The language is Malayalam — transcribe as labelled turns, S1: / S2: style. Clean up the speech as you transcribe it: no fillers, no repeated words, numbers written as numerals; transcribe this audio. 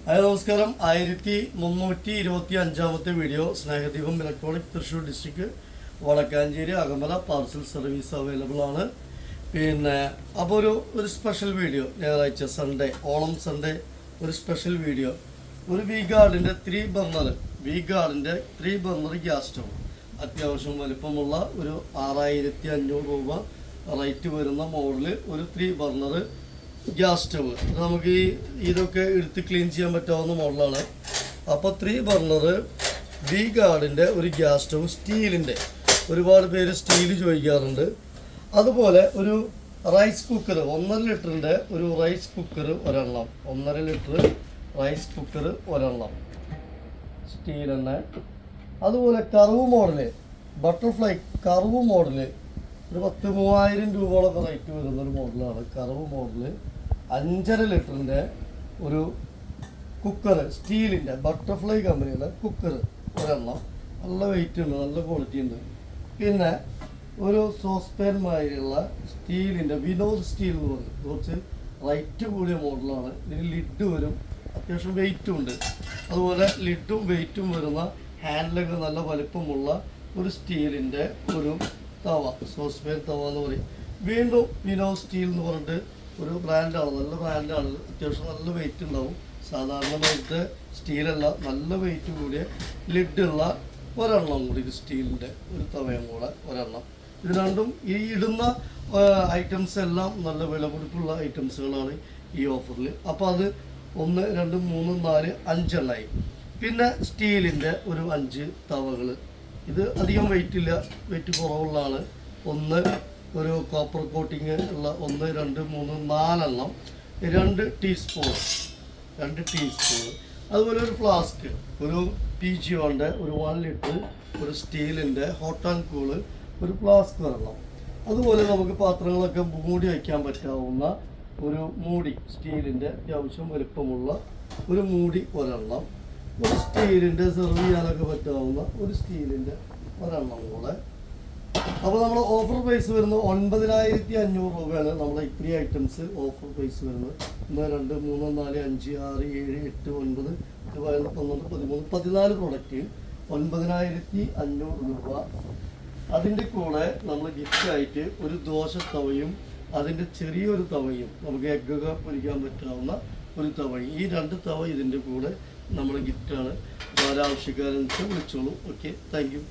S1: ഹായ് നമസ്കാരം. 1325 video. Snehadeepam electronic Thrissur district Vadakkanchery Akamala parcel service available ആണ്. അപ്പോൾ ഒരു സ്പെഷ്യൽ വീഡിയോ ഞായറാഴ്ച സൺഡേ, ഓണം സൺഡേ ഒരു സ്പെഷ്യൽ വീഡിയോ. ഒരു വി ഗാർഡിൻ്റെ 3 ബർണർ ഗ്യാസ് സ്റ്റവ്, അത്യാവശ്യം വലിപ്പമുള്ള ഒരു 6500 രൂപ റേറ്റ് വരുന്ന മോഡല് ഒരു 3 ബർണർ ഗ്യാസ് സ്റ്റവ്. നമുക്ക് ഇതൊക്കെ എടുത്ത് ക്ലീൻ ചെയ്യാൻ പറ്റാവുന്ന മോഡലാണ്. അപ്പോൾ 3 ബർണർ വി ഗാർഡിൻ്റെ ഒരു ഗ്യാസ് സ്റ്റവ്, സ്റ്റീലിൻ്റെ. ഒരുപാട് പേര് സ്റ്റീൽ ചോദിക്കാറുണ്ട്. അതുപോലെ ഒരു റൈസ് കുക്കർ, 1.5 ലിറ്ററിൻ്റെ ഒരു റൈസ് കുക്കർ ഒരെണ്ണം, 1.5 ലിറ്റർ റൈസ് കുക്കർ ഒരെണ്ണം സ്റ്റീൽ തന്നെ. അതുപോലെ curve model, butterfly curve model ഒരു 10,000-3000 രൂപയോളൊക്കെ റേറ്റ് വരുന്നൊരു മോഡലാണ്. കർവ് മോഡല് 5.5 ലിറ്ററിൻ്റെ ഒരു കുക്കർ, സ്റ്റീലിൻ്റെ ബട്ടർഫ്ലൈ കമ്പനിയുടെ കുക്കർ ഒരെണ്ണം. നല്ല വെയിറ്റ് ഉണ്ട്, നല്ല ക്വാളിറ്റി ഉണ്ട്. പിന്നെ ഒരു സോസ്പാൻ മാതിരിയുള്ള സ്റ്റീലിൻ്റെ വിനോദ് സ്റ്റീൽ എന്ന് പറയും, കുറച്ച് റേറ്റ് കൂടിയ മോഡലാണ്. ഇതിന് ലിഡ് വരും, അത്യാവശ്യം വെയിറ്റും ഉണ്ട്. അതുപോലെ ലിഡും വെയിറ്റും വരുന്ന ഹാൻഡിലൊക്കെ നല്ല വലിപ്പമുള്ള ഒരു സ്റ്റീലിൻ്റെ ഒരു തവ, സോസ്പാൻ തവ എന്ന് പറയും. വീണ്ടും വിനോദ് സ്റ്റീൽ എന്ന് പറഞ്ഞിട്ട് ഒരു ബ്രാൻഡാണ്, നല്ല ബ്രാൻഡാണ്. അത്യാവശ്യം നല്ല വെയിറ്റ് ഉണ്ടാവും. സാധാരണമായിട്ട് സ്റ്റീലല്ല, നല്ല വെയിറ്റ് കൂടിയ ലിഡുള്ള ഒരെണ്ണം കൂടി, ഒരു സ്റ്റീലിൻ്റെ ഒരു തവയും കൂടെ ഒരെണ്ണം. ഇത് രണ്ടും ഈ ഇടുന്ന ഐറ്റംസ് എല്ലാം നല്ല വിലപിടിപ്പുള്ള ഐറ്റംസുകളാണ് ഈ ഓഫറിൽ. അപ്പോൾ അത് 1, 2, 3, 4, 5 എണ്ണമായി. പിന്നെ സ്റ്റീലിൻ്റെ ഒരു 5 തവകൾ. ഇത് അധികം വെയിറ്റ് ഇല്ല, വെയിറ്റ് കുറവുള്ളതാണ്. ഒരു കോപ്പർ കോട്ടിങ് ഉള്ള 1, 2, 3, 4 എണ്ണം. 2 ടീസ്പൂൺ. അതുപോലെ ഒരു ഫ്ലാസ്ക്, ഒരു PG1 ഒരു 1 ലിറ്റർ ഒരു സ്റ്റീലിൻ്റെ ഹോട്ട് ആൻഡ് കൂള് ഒരു ഫ്ലാസ്ക് വരണം. അതുപോലെ നമുക്ക് പാത്രങ്ങളൊക്കെ മൂടി വയ്ക്കാൻ പറ്റാവുന്ന ഒരു മൂടി, സ്റ്റീലിൻ്റെ അത്യാവശ്യം വലുപ്പമുള്ള ഒരു മൂടി ഒരെണ്ണം. ഒരു സ്റ്റീലിൻ്റെ സെർവ് ചെയ്യാനൊക്കെ പറ്റാവുന്ന ഒരു സ്റ്റീലിൻ്റെ ഒരെണ്ണം കൂടെ. അപ്പോൾ നമ്മൾ ഓഫർ പ്രൈസ് വരുന്നത് 9,500 രൂപയാണ്. നമ്മളെ ഇത്രയും ഐറ്റംസ് ഓഫർ പ്രൈസ് വരുന്നത്. 1, 2, 3, 4, 5, 6, 7, 8, 9, 10, 11, 13, 14 പ്രൊഡക്റ്റ് 9,500 രൂപ. അതിൻ്റെ കൂടെ നമ്മൾ ഗിഫ്റ്റായിട്ട് ഒരു ദോശത്തവയും അതിൻ്റെ ചെറിയൊരു തവയും, നമുക്ക് എഗ്ഗൊക്കെ പൊരിക്കാൻ പറ്റാവുന്ന ഒരു തവയും, ഈ 2 തവ ഇതിൻ്റെ കൂടെ നമ്മുടെ ഗിഫ്റ്റാണ്. ആവശ്യക്കാരെന്ന് വിളിച്ചോളൂ. Okay, thank you.